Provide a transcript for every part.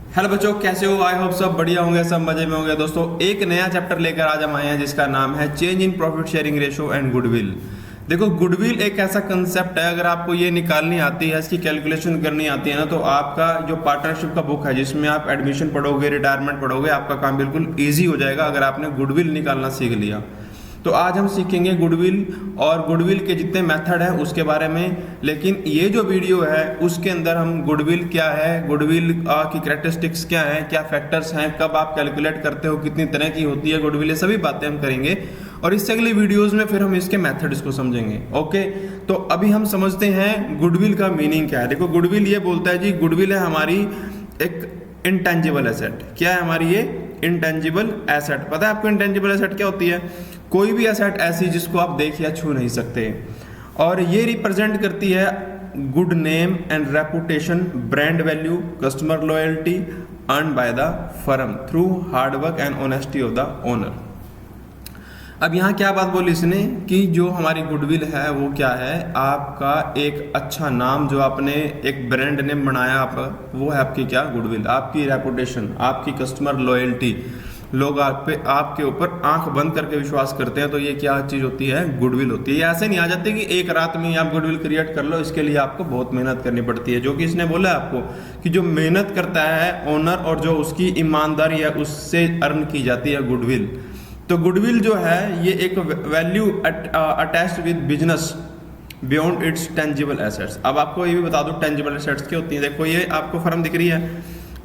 Hello बच्चों, कैसे हो? आई होप सब बढ़िया होंगे, सब मजे में होंगे। दोस्तों, एक नया चैप्टर लेकर आज हम आए हैं जिसका नाम है change in profit sharing ratio and goodwill. देखो, गुडविल एक ऐसा कंसेप्ट है, अगर आपको ये निकालनी आती है, इसकी कैलकुलेशन करनी आती है ना, तो आपका जो पार्टनरशिप का बुक है जिसमें आप एडमिशन पढ़ोगे, रिटायरमेंट पढ़ोगे, आपका काम बिल्कुल ईजी हो जाएगा अगर आपने गुडविल निकालना सीख लिया। तो आज हम सीखेंगे गुडविल और गुडविल के जितने मेथड हैं उसके बारे में। लेकिन ये जो वीडियो है उसके अंदर हम गुडविल क्या है, गुडविल की कैरेक्टरिस्टिक्स क्या है, क्या फैक्टर्स हैं, कब आप कैलकुलेट करते हो, कितनी तरह की होती है गुडविल, ये सभी बातें हम करेंगे। और इससे अगले वीडियोस में फिर हम इसके मेथड्स को समझेंगे। ओके, तो अभी हम समझते हैं गुडविल का मीनिंग क्या है। देखो, गुडविल ये बोलता है जी, गुडविल है हमारी एक इंटेंजिबल एसेट। क्या है हमारी ये इंटेंजिबल एसेट? पता है आपको इंटेंजिबल एसेट क्या होती है? कोई भी एसेट ऐसी जिसको आप देख या छू नहीं सकते, और ये रिप्रेजेंट करती है good name and reputation, brand value, customer loyalty earn by the firm through hard work and honesty of the owner. अब यहाँ क्या बात बोली इसने कि जो हमारी गुडविल है वो क्या है? आपका एक अच्छा नाम, जो आपने एक ब्रांड नेम बनाया आप, वो है आपकी क्या? गुडविल। आपकी रेपुटेशन, आपकी कस्टमर लॉयल्टी, लोग आप पे, आपके ऊपर आंख बंद करके विश्वास करते हैं, तो ये क्या चीज़ होती है? गुडविल होती है। ये ऐसे नहीं आ जाती कि एक रात में ही आप गुडविल क्रिएट कर लो, इसके लिए आपको बहुत मेहनत करनी पड़ती है। जो कि इसने बोला आपको कि जो मेहनत करता है ओनर और जो उसकी ईमानदारी है उससे अर्न की जाती है गुडविल। तो गुडविल जो है ये एक value attached with business beyond it's tangible assets. अब आपको ये भी बता दूं टेंजिबल एसेट्स क्या होती हैं। देखो, ये आपको फर्म दिख रही है,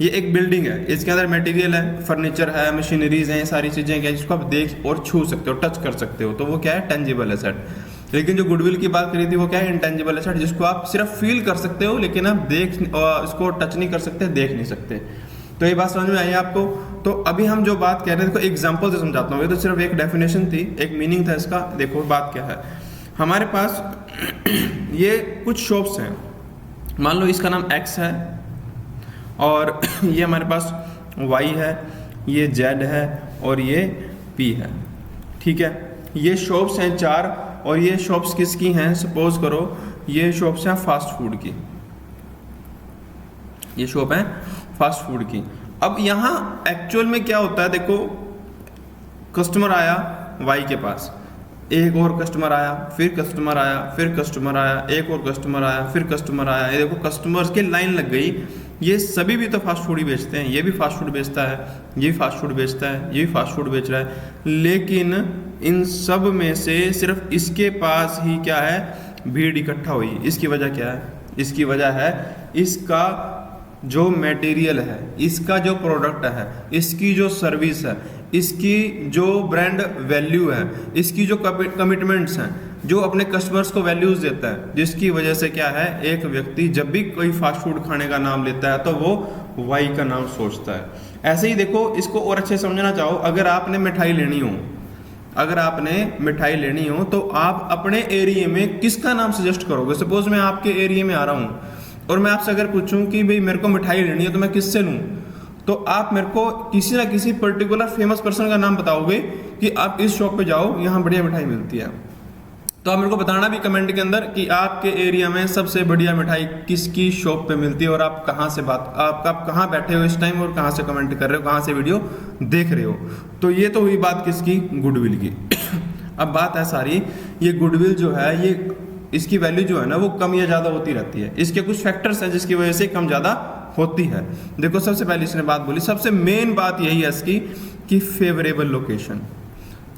ये एक बिल्डिंग है, इसके अंदर मटेरियल है, फर्नीचर है, मशीनरीज हैं, सारी चीज़ें क्या जिसको आप देख और छू सकते हो, टच कर सकते हो, तो वो क्या है? Tangible asset. लेकिन जो गुडविल की बात करी थी वो क्या है? इंटेंजिबल एसेट, जिसको आप सिर्फ फील कर सकते हो लेकिन आप देख इसको टच नहीं कर सकते, देख नहीं सकते। तो ये बात समझ में आई आपको? तो अभी हम जो बात कह रहे हैं, देखो एग्जाम्पल से समझाता हूँ। ये तो सिर्फ एक डेफिनेशन थी, एक मीनिंग था इसका। देखो बात क्या है, हमारे पास ये कुछ शॉप्स हैं, मान लो इसका नाम एक्स है और ये हमारे पास y है, ये z है और ये p है। ठीक है, ये शॉप्स हैं 4 और ये शॉप्स किसकी हैं? सपोज करो ये शॉप्स हैं फास्ट फूड की, ये शॉप है फास्ट फूड की। अब यहाँ एक्चुअल में क्या होता है? देखो, कस्टमर आया y के पास, एक और कस्टमर आया, फिर कस्टमर आया, फिर कस्टमर आया, एक और कस्टमर आया, फिर कस्टमर आया। ये देखो कस्टमर्स की लाइन लग गई। ये सभी भी तो फास्ट फूड ही बेचते हैं, ये भी फास्ट फूड बेचता है, ये भी फास्ट फूड बेचता है, ये भी फास्ट फूड बेच रहा है, लेकिन इन सब में से सिर्फ इसके पास ही क्या है? भीड़ इकट्ठा हुई। इसकी वजह क्या है? इसकी वजह है इसका जो मटेरियल है, इसका जो प्रोडक्ट है, इसकी जो सर्विस है, इसकी जो ब्रांड वैल्यू है, इसकी जो कमिटमेंट्स हैं, जो अपने कस्टमर्स को वैल्यूज देता है, जिसकी वजह से क्या है? एक व्यक्ति जब भी कोई फास्ट फूड खाने का नाम लेता है तो वो वाई का नाम सोचता है। ऐसे ही देखो, इसको और अच्छे समझना चाहो, अगर आपने मिठाई लेनी हो, अगर आपने मिठाई लेनी हो तो आप अपने एरिया में किसका नाम सजेस्ट करोगे? सपोज मैं आपके एरिया में आ रहा हूँ और मैं आपसे अगर पूछूं कि भाई मेरे को मिठाई लेनी है तो मैं किससे लूँ, तो आप मेरे को किसी ना किसी पर्टिकुलर फेमस पर्सन का नाम बताओगे कि आप इस शॉप पे जाओ, यहाँ बढ़िया मिठाई मिलती है। तो आप मेरे को बताना भी कमेंट के अंदर कि आपके एरिया में सबसे बढ़िया मिठाई किसकी शॉप पे मिलती है, और आप कहाँ से आप कहाँ बैठे हो इस टाइम और कहाँ से कमेंट कर रहे हो, कहाँ से वीडियो देख रहे हो। तो ये तो हुई बात किसकी? गुडविल की। अब बात है सारी, ये गुडविल जो है, ये इसकी वैल्यू जो है ना वो कम या ज़्यादा होती रहती है। इसके कुछ फैक्टर्स हैं जिसकी वजह से कम ज़्यादा होती है। देखो, सबसे पहले इसने बात बोली, सबसे मेन बात यही है इसकी कि फेवरेबल लोकेशन।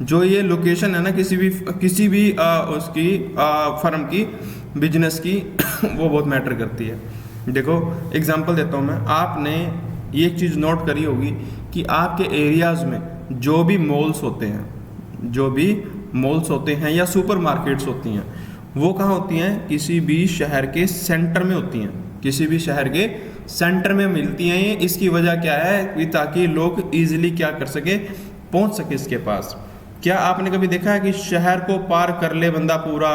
जो ये लोकेशन है ना किसी भी उसकी फर्म की, बिजनेस की, वो बहुत मैटर करती है। देखो एग्जांपल देता हूँ मैं, आपने ये एक चीज़ नोट करी होगी कि आपके एरियाज़ में जो भी मॉल्स होते हैं, जो भी मॉल्स होते हैं या सुपर मार्केट्स होती हैं, वो कहाँ होती हैं? किसी भी शहर के सेंटर में होती हैं, किसी भी शहर के सेंटर में मिलती हैं ये। इसकी वजह क्या है? कि ताकि लोग इजीली क्या कर सके? पहुंच सके इसके पास। क्या आपने कभी देखा है कि शहर को पार कर ले बंदा पूरा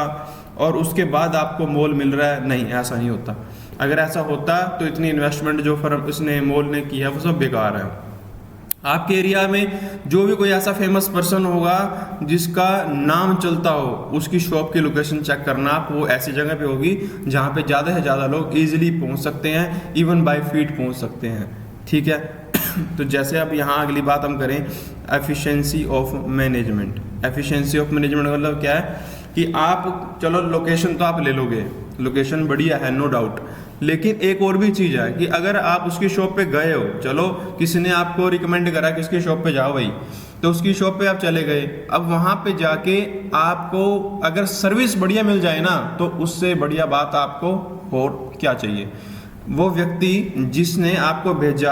और उसके बाद आपको मॉल मिल रहा है? नहीं, ऐसा नहीं होता। अगर ऐसा होता तो इतनी इन्वेस्टमेंट जो फर्म उसने मॉल ने की है वो सब बेकार है। आपके एरिया में जो भी कोई ऐसा फेमस पर्सन होगा जिसका नाम चलता हो, उसकी शॉप की लोकेशन चेक करना आप, वो ऐसी जगह पे होगी जहाँ पे ज़्यादा से ज़्यादा लोग इजीली पहुँच सकते हैं, इवन बाय फीट पहुँच सकते हैं। ठीक है। तो जैसे अब यहाँ अगली बात हम करें efficiency of management. Efficiency of management मतलब क्या है कि आप चलो लोकेशन तो आप ले लोगे, लोकेशन बढ़िया है नो डाउट, लेकिन एक और भी चीज़ है कि अगर आप उसकी शॉप पे गए हो, चलो किसी ने आपको रिकमेंड करा कि उसकी शॉप पे जाओ भाई, तो उसकी शॉप पे आप चले गए, अब वहाँ पे जाके आपको अगर सर्विस बढ़िया मिल जाए ना, तो उससे बढ़िया बात आपको और क्या चाहिए। वो व्यक्ति जिसने आपको भेजा,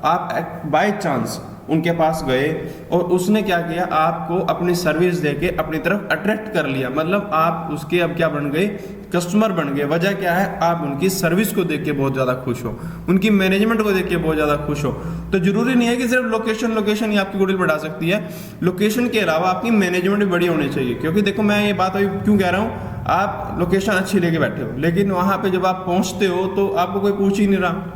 आप बाय चांस उनके पास गए और उसने क्या किया, आपको अपनी सर्विस देके अपनी तरफ अट्रैक्ट कर लिया, मतलब आप उसके अब क्या बन गए, कस्टमर बन गए। वजह क्या है, आप उनकी सर्विस को देख के बहुत ज़्यादा खुश हो, उनकी मैनेजमेंट को देख के बहुत ज़्यादा खुश हो। तो जरूरी नहीं है कि सिर्फ लोकेशन ही आपकी गुडविल बढ़ा सकती है, लोकेशन के अलावा आपकी मैनेजमेंट भी बढ़िया होनी चाहिए। क्योंकि देखो मैं ये बात अभी क्यों कह रहा हूँ, आप लोकेशन अच्छी लेके बैठे हो, लेकिन वहाँ पे जब आप पहुँचते हो तो आपको कोई पूछ ही नहीं रहा,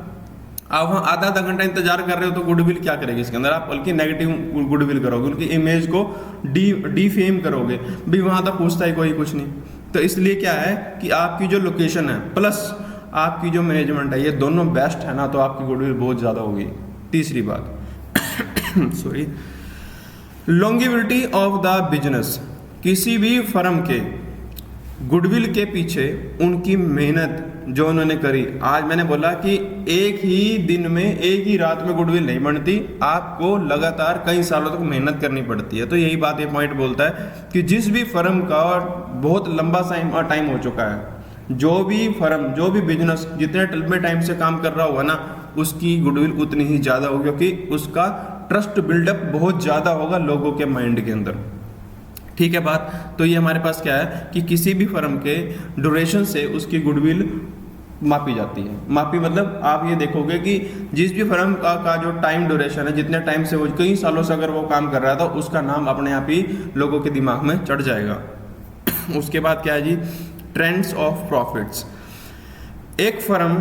आप वहाँ आधा घंटा इंतजार कर रहे हो, तो गुडविल क्या करेगी इसके अंदर, आप बल्कि नेगेटिव गुडविल करोगे, उनकी इमेज को डीफेम करोगे भी, वहाँ तक पूछता ही कोई कुछ नहीं। तो इसलिए क्या है कि आपकी जो लोकेशन है प्लस आपकी जो मैनेजमेंट है, ये दोनों बेस्ट है ना, तो आपकी गुडविल बहुत ज़्यादा होगी। तीसरी बात sorry, longevity of the business. किसी भी फर्म के गुडविल के पीछे उनकी मेहनत जो उन्होंने करी, आज मैंने बोला कि एक ही दिन में एक ही रात में गुडविल नहीं बनती, आपको लगातार कई सालों तक मेहनत करनी पड़ती है। तो यही बात ये पॉइंट बोलता है कि जिस भी फर्म का बहुत लंबा टाइम हो चुका है, जो भी फर्म जो भी बिजनेस जितने लंबे टाइम से काम कर रहा होगा ना, उसकी गुडविल उतनी ही ज़्यादा होगी, क्योंकि उसका ट्रस्ट बिल्डअप बहुत ज़्यादा होगा लोगों के माइंड के अंदर। ठीक है बात। तो ये हमारे पास क्या है कि किसी भी फर्म के ड्यूरेशन से उसकी गुडविल मापी जाती है। मापी मतलब आप ये देखोगे कि जिस भी फर्म का जो टाइम ड्यूरेशन है, जितने टाइम से वो कई सालों से अगर वो काम कर रहा था, उसका नाम अपने आप ही लोगों के दिमाग में चढ़ जाएगा। उसके बाद क्या है जी, ट्रेंड्स ऑफ प्रॉफिट्स। एक फर्म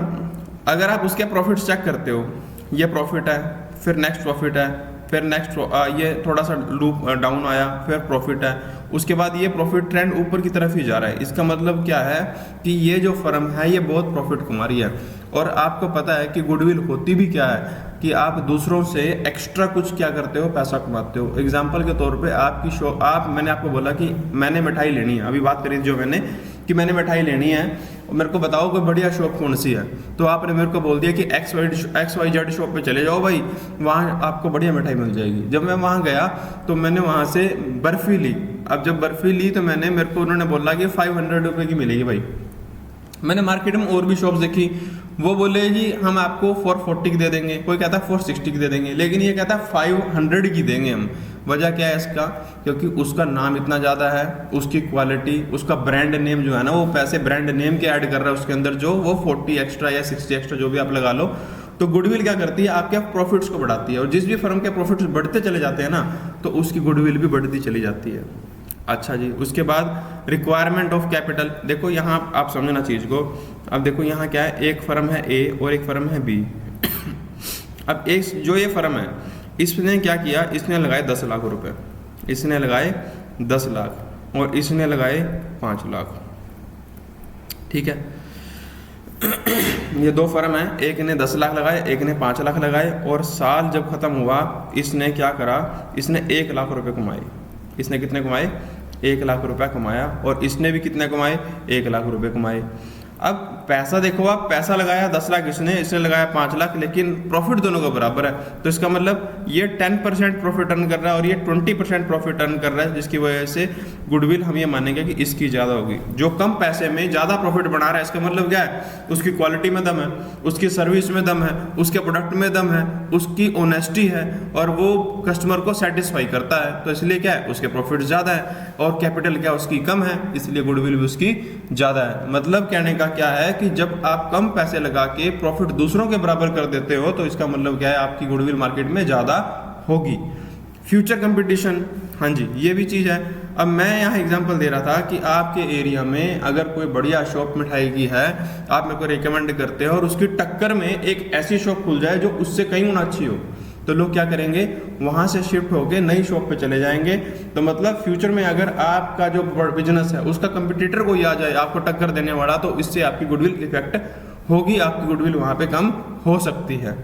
अगर आप उसके प्रॉफिट्स चेक करते हो, ये प्रॉफिट है, फिर नेक्स्ट प्रॉफिट है, फिर नेक्स्ट ये थोड़ा सा लूप डाउन आया, फिर प्रॉफिट है, उसके बाद ये प्रॉफिट ट्रेंड ऊपर की तरफ ही जा रहा है। इसका मतलब क्या है कि ये जो फर्म है ये बहुत प्रॉफिट कमा रही है। और आपको पता है कि गुडविल होती भी क्या है कि आप दूसरों से एक्स्ट्रा कुछ क्या करते हो, पैसा कमाते हो। एग्जाम्पल के तौर पे आपकी मैंने आपको बोला कि मैंने मिठाई लेनी है, अभी बात करें जो मैंने मिठाई लेनी है, और मेरे को बताओ कोई बढ़िया शॉप कौन सी है, तो आपने मेरे को बोल दिया कि XYZ शॉप पे चले जाओ भाई, वहाँ आपको बढ़िया मिठाई मिल जाएगी। जब मैं वहाँ गया तो मैंने वहाँ से बर्फ़ी ली। अब जब बर्फ़ी ली तो मेरे को उन्होंने बोला कि 500 रुपये की मिलेगी भाई। मैंने मार्केट में और भी शॉप्स देखी, वो बोले जी हम आपको 440 की दे देंगे, कोई कहता है 460 की दे देंगे, लेकिन ये कहता है 500 की देंगे हम। वजह क्या है इसका, क्योंकि उसका नाम इतना ज़्यादा है, उसकी क्वालिटी, उसका ब्रांड नेम जो है ना, वो पैसे ब्रांड नेम के ऐड कर रहा है उसके अंदर, जो वो 40 एक्स्ट्रा या 60 एक्स्ट्रा जो भी आप लगा लो। तो गुडविल क्या करती है, आपके प्रॉफिट्स को बढ़ाती है, और जिस भी फर्म के प्रॉफिट्स बढ़ते चले जाते हैं ना, तो उसकी गुडविल भी बढ़ती चली जाती है। अच्छा जी, उसके बाद रिक्वायरमेंट ऑफ कैपिटल। देखो यहाँ आप समझना चीज़ को। अब देखो यहाँ क्या है, एक फर्म है ए और एक फर्म है बी। अब एक जो ये फर्म है, इसने क्या किया, इसने लगाए 10 लाख रुपए, इसने लगाए 10 लाख और इसने लगाए 5 लाख। ठीक है, ये दो फर्म है, एक ने 10 लाख लगाए, एक ने 5 लाख लगाए, और साल जब खत्म हुआ इसने क्या करा, इसने 1 लाख रुपए कमाए। इसने कितने कमाए, 1 लाख रुपया कमाया, और इसने भी कितने कमाए, 1 लाख रुपए कमाए। अब पैसा देखो, आप पैसा लगाया 10 लाख इसने लगाया 5 लाख, लेकिन प्रॉफिट दोनों का बराबर है। तो इसका मतलब ये 10% प्रॉफिट अर्न कर रहा है और ये 20% प्रॉफिट अर्न कर रहा है, जिसकी वजह से गुडविल हम ये मानेंगे कि इसकी ज़्यादा होगी। जो कम पैसे में ज़्यादा प्रॉफिट बना रहा है, इसका मतलब क्या है, उसकी क्वालिटी में दम है, उसकी सर्विस में दम है, उसके प्रोडक्ट में दम है, उसकी ऑनेस्टी है, और वो कस्टमर को सेटिस्फाई करता है। तो इसलिए क्या है, उसके प्रॉफिट ज़्यादा है, और कैपिटल क्या उसकी कम है, इसलिए गुडविल भी उसकी ज़्यादा है। मतलब कहने का क्या है कि जब आप कम पैसे लगा के प्रॉफिट दूसरों के बराबर कर देते हो, तो इसका मतलब क्या है, आपकी गुडविल मार्केट में ज़्यादा होगी। फ्यूचर कंपटीशन, हाँ जी, ये भी चीज़ है। अब मैं यहाँ एग्जांपल दे रहा था कि आपके एरिया में अगर कोई बढ़िया शॉप मिठाई की है, आप मेरे को रिकमेंड करते हो, और उसकी टक्कर में एक ऐसी शॉप खुल जाए जो उससे कहीं गुना अच्छी हो, तो लोग क्या करेंगे, वहाँ से शिफ्ट होकर नई शॉप पे चले जाएंगे। तो मतलब फ्यूचर में अगर आपका जो बिजनेस है उसका कंपटीटर कोई आ जाए आपको टक्कर देने वाला, तो इससे आपकी गुडविल इफेक्ट होगी, आपकी गुडविल वहाँ पे कम हो सकती है।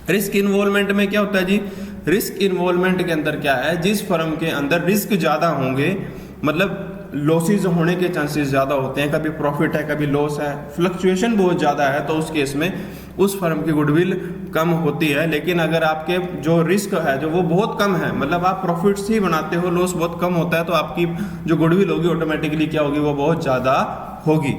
रिस्क इन्वॉल्वमेंट में क्या होता है जी, रिस्क इन्वॉल्वमेंट के अंदर क्या है, जिस फर्म के अंदर रिस्क ज़्यादा होंगे, मतलब लॉसेज होने के चांसेस ज़्यादा होते हैं, कभी प्रॉफिट है कभी लॉस है, फ्लक्चुएशन बहुत ज़्यादा है, तो उस केस में उस फर्म की गुडविल कम होती है। लेकिन अगर आपके जो रिस्क है जो वो बहुत कम है, मतलब आप प्रॉफिट्स ही बनाते हो, लॉस बहुत कम होता है, तो आपकी जो गुडविल होगी ऑटोमेटिकली क्या होगी, वो बहुत ज़्यादा होगी।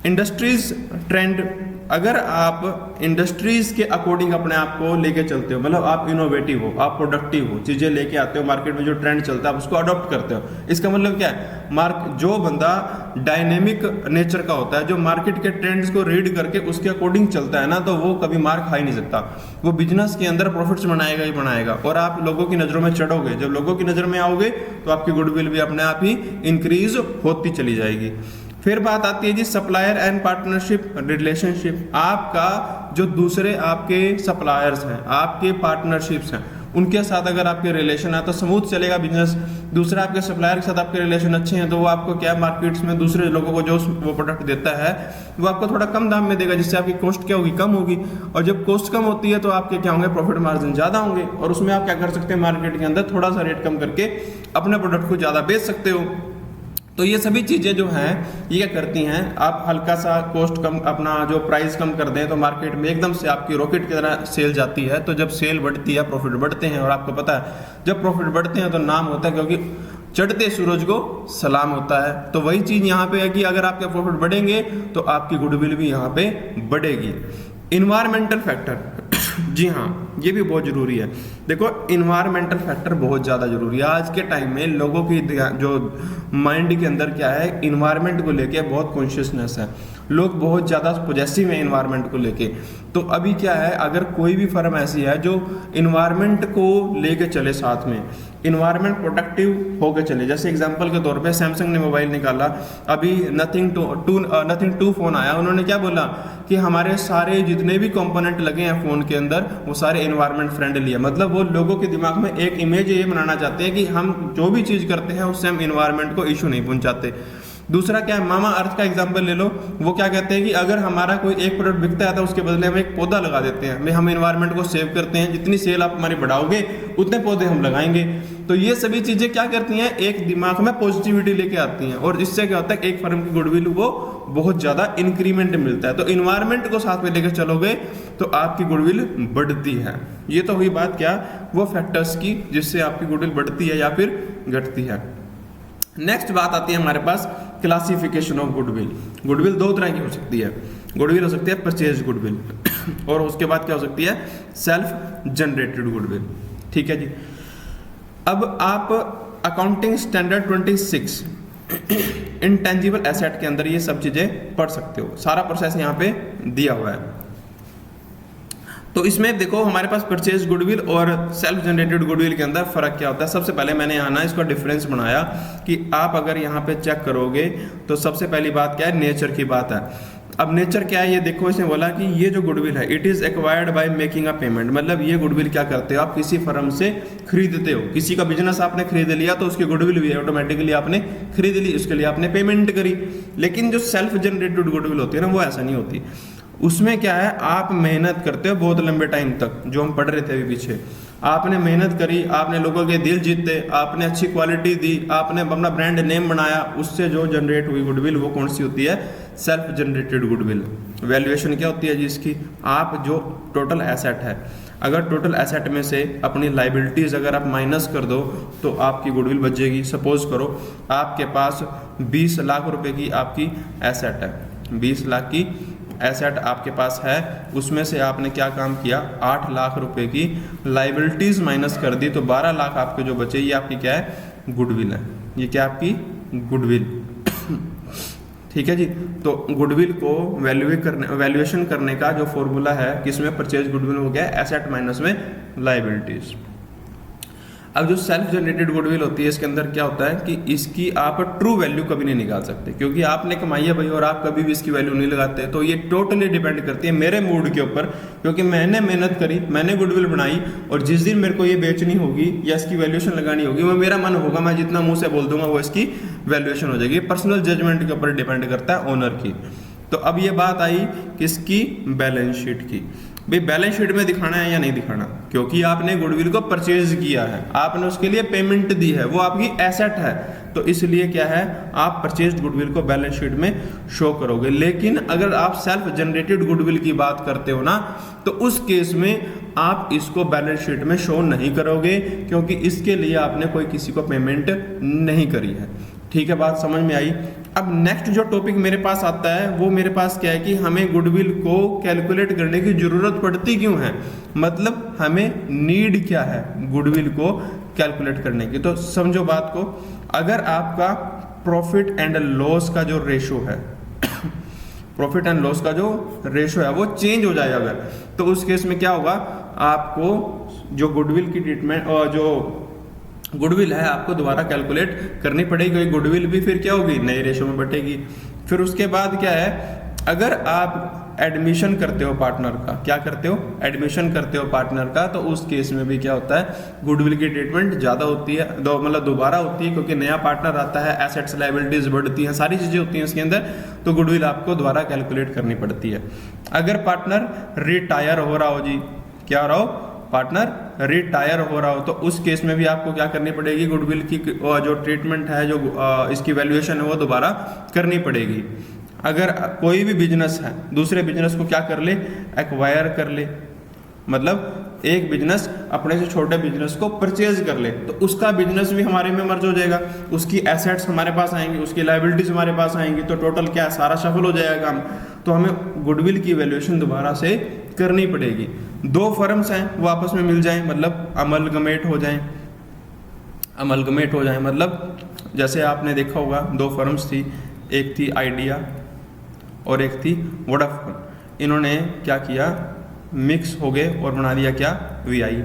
इंडस्ट्रीज ट्रेंड, अगर आप इंडस्ट्रीज के अकॉर्डिंग अपने आप को लेके चलते हो, मतलब आप इनोवेटिव हो, आप प्रोडक्टिव हो, चीज़ें लेके आते हो मार्केट में, जो ट्रेंड चलता है आप उसको अडॉप्ट करते हो, इसका मतलब क्या है, जो बंदा डायनेमिक नेचर का होता है, जो मार्केट के ट्रेंड्स को रीड करके उसके अकॉर्डिंग चलता है ना, तो वो कभी मार खा ही नहीं सकता, वो बिजनेस के अंदर प्रॉफिट्स बनाएगा ही बनाएगा, और आप लोगों की नज़रों में चढ़ोगे, जब लोगों की नज़र में आओगे तो आपकी गुडविल भी अपने आप ही इंक्रीज होती चली जाएगी। फिर बात आती है जी सप्लायर एंड पार्टनरशिप रिलेशनशिप। आपका जो दूसरे आपके सप्लायर्स हैं, आपके पार्टनरशिप्स हैं, उनके साथ अगर आपके रिलेशन है तो स्मूथ चलेगा बिजनेस। दूसरा आपके सप्लायर के साथ आपके रिलेशन अच्छे हैं तो वो आपको क्या मार्केट्स में दूसरे लोगों को जो वो प्रोडक्ट देता है वो आपको थोड़ा कम दाम में देगा, जिससे आपकी कॉस्ट क्या होगी, कम होगी। और जब कॉस्ट कम होती है तो आपके क्या होंगे, प्रॉफिट मार्जिन ज़्यादा होंगे, और उसमें आप क्या कर सकते हैं, मार्केट के अंदर थोड़ा सा रेट कम करके अपने प्रोडक्ट को ज़्यादा बेच सकते हो। तो ये सभी चीज़ें जो हैं ये क्या करती हैं, आप हल्का सा कॉस्ट कम, अपना जो प्राइस कम कर दें तो मार्केट में एकदम से आपकी रॉकेट की तरह सेल जाती है। तो जब सेल बढ़ती है प्रॉफिट बढ़ते हैं, और आपको पता है जब प्रॉफिट बढ़ते हैं तो नाम होता है, क्योंकि चढ़ते सूरज को सलाम होता है। तो वही चीज़ यहाँ पे है कि अगर आपके प्रॉफिट बढ़ेंगे तो आपकी गुडविल भी यहाँ पे बढ़ेगी। इन्वायरमेंटल फैक्टर जी हाँ, ये भी बहुत ज़रूरी है। देखो इन्वायरमेंटल फैक्टर बहुत ज़्यादा ज़रूरी है। आज के टाइम में लोगों की जो माइंड के अंदर क्या है, इन्वायरमेंट को लेके बहुत कॉन्शियसनेस है, लोग बहुत ज़्यादा पॉजिटिव हैं इन्वायरमेंट को लेके। तो अभी क्या है, अगर कोई भी फर्म ऐसी है जो इन्वायरमेंट को लेके चले, साथ में इन्वायरमेंट प्रोटेक्टिव होकर चले, जैसे एग्जांपल के तौर पे सैमसंग ने मोबाइल निकाला, अभी नथिंग 2 फ़ोन आया, उन्होंने क्या बोला कि हमारे सारे जितने भी कंपोनेंट लगे हैं फ़ोन के अंदर वो सारे इन्वायरमेंट फ्रेंडली है। मतलब वो लोगों के दिमाग में एक इमेज ये बनाना चाहते हैं कि हम जो भी चीज़ करते हैं उससे हम इन्वायरमेंट को इशू नहीं पहुंचाते। दूसरा क्या है, मामा अर्थ का एग्जांपल ले लो, वो क्या कहते हैं कि अगर हमारा कोई एक प्रोडक्ट बिकता है तो उसके बदले हम एक पौधा लगा देते हैं, भाई हम इन्वायरमेंट को सेव करते हैं, जितनी सेल आप हमारी बढ़ाओगे उतने पौधे हम लगाएंगे। तो ये सभी चीज़ें क्या करती हैं, एक दिमाग में पॉजिटिविटी लेके आती हैं, और इससे क्या होता है एक फर्म की गुडविल को बहुत ज़्यादा इंक्रीमेंट मिलता है। तो इन्वायरमेंट को साथ में लेकर चलोगे तो आपकी गुडविल बढ़ती है। ये तो हुई बात क्या, वो फैक्टर्स की जिससे आपकी गुडविल बढ़ती है या फिर घटती है। नेक्स्ट बात आती है हमारे पास क्लासिफिकेशन ऑफ गुडविल। गुडविल दो तरह की हो सकती है, गुडविल हो सकती है परचेज गुडविल और उसके बाद क्या हो सकती है, सेल्फ जनरेटेड गुडविल। ठीक है जी। अब आप अकाउंटिंग स्टैंडर्ड 26 इंटेंजिबल एसेट के अंदर ये सब चीजें पढ़ सकते हो, सारा प्रोसेस यहाँ पे दिया हुआ है। तो इसमें देखो हमारे पास परचेज गुडविल और सेल्फ जनरेटेड गुडविल के अंदर फर्क क्या होता है। सबसे पहले मैंने यहाँ ना इसका डिफरेंस बनाया कि आप अगर यहाँ पे चेक करोगे तो सबसे पहली बात क्या है, नेचर की बात है। अब नेचर क्या है, ये देखो इसने बोला कि ये जो गुडविल है it is acquired by making a payment. मतलब ये गुडविल क्या करते हो, आप किसी फर्म से खरीदते हो, किसी का बिजनेस आपने खरीद लिया तो उसकी गुडविल भी ऑटोमेटिकली आपने खरीद ली, उसके लिए आपने पेमेंट करी। लेकिन जो सेल्फ जनरेटेड गुडविल होती है ना वो ऐसा नहीं होती। उसमें क्या है, आप मेहनत करते हो बहुत लंबे टाइम तक, जो हम पढ़ रहे थे अभी पीछे, आपने मेहनत करी, आपने लोगों के दिल जीते, आपने अच्छी क्वालिटी दी, आपने अपना ब्रांड नेम बनाया, उससे जो जनरेट हुई गुडविल वो कौन सी होती है, सेल्फ जनरेटेड गुडविल। वैल्यूएशन क्या होती है जी इसकी, आप जो टोटल एसेट है, अगर टोटल एसेट में से अपनी लाइबिलिटीज अगर आप माइनस कर दो तो आपकी गुडविल बचेगी। सपोज करो आपके पास 20 लाख रुपए की आपकी एसेट है, 20 लाख की एसेट आपके पास है, उसमें से आपने क्या काम किया, 8 लाख रुपए की लाइबिलिटीज माइनस कर दी, तो 12 लाख आपके जो बचे ये आपकी क्या है, गुडविल है। ये क्या आपकी गुडविल। ठीक है जी। तो गुडविल को वैल्यूएशन करने का जो फॉर्मूला है किसमें, परचेज गुडविल हो गया एसेट माइनस में लाइबिलिटीज। अब जो सेल्फ जनरेटेड गुडविल होती है इसके अंदर क्या होता है कि इसकी आप ट्रू वैल्यू कभी नहीं निकाल सकते, क्योंकि आपने कमाई है भाई और आप कभी भी इसकी वैल्यू नहीं लगाते। तो ये टोटली डिपेंड करती है मेरे मूड के ऊपर, क्योंकि मैंने मेहनत करी, मैंने गुडविल बनाई, और जिस दिन मेरे को ये बेचनी होगी या इसकी वैल्यूएशन लगानी होगी वो मेरा मन होगा, मैं जितना मुंह से बोल दूंगा वो इसकी वैल्यूएशन हो जाएगी। पर्सनल जजमेंट के ऊपर डिपेंड करता है ओनर की। तो अब ये बात आई किसकी, बैलेंस शीट की। भाई बैलेंस शीट में दिखाना है या नहीं दिखाना, क्योंकि आपने गुडविल को परचेज किया है, आपने उसके लिए पेमेंट दी है, वो आपकी एसेट है, तो इसलिए क्या है आप परचेज्ड गुडविल को बैलेंस शीट में शो करोगे। लेकिन अगर आप सेल्फ जनरेटेड गुडविल की बात करते हो ना, तो उस केस में आप इसको बैलेंस शीट में शो नहीं करोगे, क्योंकि इसके लिए आपने कोई किसी को पेमेंट नहीं करी है। ठीक है, बात समझ में आई। अब नेक्स्ट जो टॉपिक मेरे पास आता है वो मेरे पास क्या है कि हमें गुडविल को कैलकुलेट करने की जरूरत पड़ती क्यों है, मतलब हमें नीड क्या है गुडविल को कैलकुलेट करने की। तो समझो बात को, अगर आपका प्रॉफिट एंड लॉस का जो रेशो है प्रॉफिट एंड लॉस का जो रेशो है वो चेंज हो जाए अगर, तो उस केस में क्या होगा, आपको जो गुडविल की ट्रीटमेंट और जो गुडविल है आपको दोबारा कैलकुलेट करनी पड़ेगी, क्योंकि गुडविल भी फिर क्या होगी नए रेशो में बटेगी। फिर उसके बाद क्या है, अगर आप एडमिशन करते हो पार्टनर का, क्या करते हो एडमिशन करते हो पार्टनर का, तो उस केस में भी क्या होता है गुडविल की ट्रीटमेंट ज़्यादा होती है, मतलब दोबारा होती है, क्योंकि नया पार्टनर आता है, एसेट्स लायबिलिटीज बढ़ती हैं, सारी चीज़ें होती हैं उसके अंदर, तो गुडविल आपको दोबारा कैलकुलेट करनी पड़ती है। अगर पार्टनर रिटायर हो रहा हो जी, क्या हो रहा हो, पार्टनर रिटायर हो रहा हो, तो उस केस में भी आपको क्या करनी पड़ेगी, गुडविल की जो ट्रीटमेंट है, जो इसकी वैल्यूएशन है वो दोबारा करनी पड़ेगी। अगर कोई भी बिजनेस है दूसरे बिजनेस को क्या कर ले, एक्वायर कर ले, मतलब एक बिजनेस अपने से छोटे बिजनेस को परचेज कर ले, तो उसका बिजनेस भी हमारे में मर्ज हो जाएगा, उसकी एसेट्स हमारे पास आएंगी, उसकी लायबिलिटीज हमारे पास आएंगी, तो टोटल क्या सारा सफल हो जाएगा काम। तो हमें गुडविल की वैल्यूएशन दोबारा से करनी पड़ेगी। दो फर्म्स हैं वो आपस में मिल जाएं, मतलब अमलगमेट हो जाएं, अमलगमेट हो जाएं, मतलब जैसे आपने देखा होगा दो फर्म्स थी, एक थी आइडिया और एक थी वोडाफोन, इन्होंने क्या किया मिक्स हो गए और बना दिया क्या वीआई।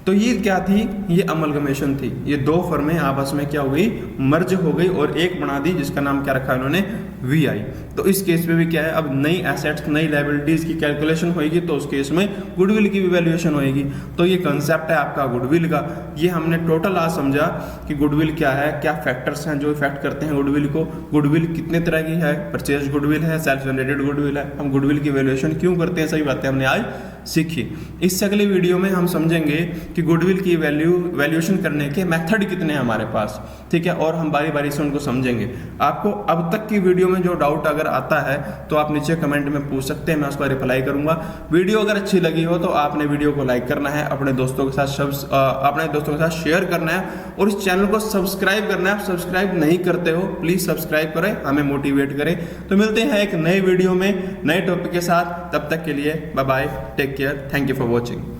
तो ये क्या थी, ये अमलगमेशन थी, ये दो फर्में आपस में क्या हो गई मर्ज हो गई और एक बना दी जिसका नाम क्या रखा इन्होंने वीआई। तो इस केस में भी क्या है, अब नई एसेट्स नई लायबिलिटीज की कैलकुलेशन होगी, तो उस केस में गुडविल की भी वैल्यूएशन होगी। तो ये कंसेप्ट है आपका गुडविल का। ये हमने टोटल आज समझा कि गुडविल क्या है, क्या फैक्टर्स हैं जो इफेक्ट करते हैं गुडविल को, गुडविल कितने तरह की है, परचेज गुडविल है, सेल्फ जनरेटेड गुडविल है, हम गुडविल की वैल्यूएशन क्यों करते हैं, सही बातें हमने आज सीखी। इससे अगले वीडियो में हम समझेंगे कि गुडविल की वैल्यूएशन करने के मेथड कितने हैं हमारे पास, ठीक है, और हम बारी बारी से उनको समझेंगे। आपको अब तक की वीडियो में जो डाउट अगर आता है तो आप नीचे कमेंट में पूछ सकते हैं, मैं उसका रिप्लाई करूंगा। वीडियो अगर अच्छी लगी हो तो आपने वीडियो को लाइक करना है, अपने दोस्तों के साथ शेयर करना है और इस चैनल को सब्सक्राइब करना है। आप सब्सक्राइब नहीं करते हो प्लीज सब्सक्राइब करें, हमें मोटिवेट करें। तो मिलते हैं एक नए वीडियो में नए टॉपिक के साथ, तब तक के लिए bye bye, take care, thank you for watching.